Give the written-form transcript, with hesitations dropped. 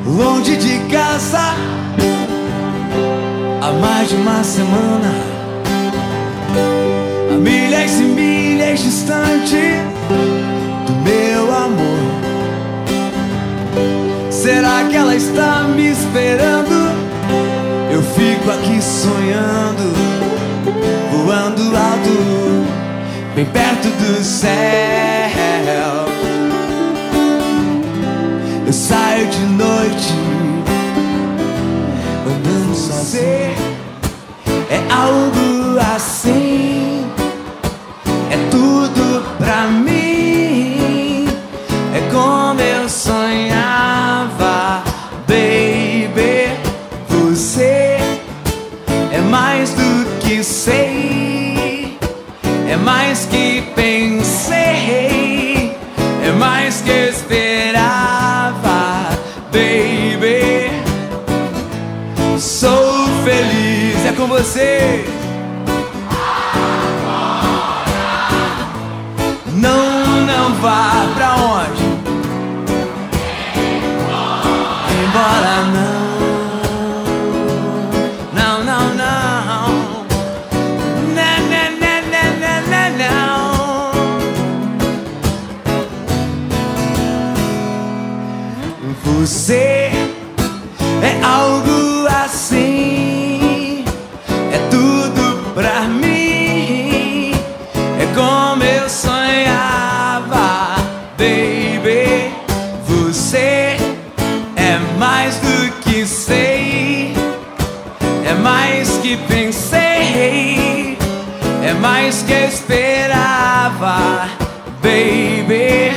Longe de casa há mais de uma semana, a milhas e milhas distante do meu amor. Será que ela está me esperando? Eu fico aqui sonhando, voando alto, bem perto do céu. Eu saio de noite, andando sozinho. É algo assim, é tudo pra mim. É como eu sonhava, baby. Você é mais do que sei, é mais que pensei, é mais que esperava, baby. Sou feliz, é com você. Não vá pra onde? Embora não. Você é algo assim, é tudo pra mim. É como eu sonhava, baby. Você é mais do que sei, é mais que pensei, é mais que esperava, baby.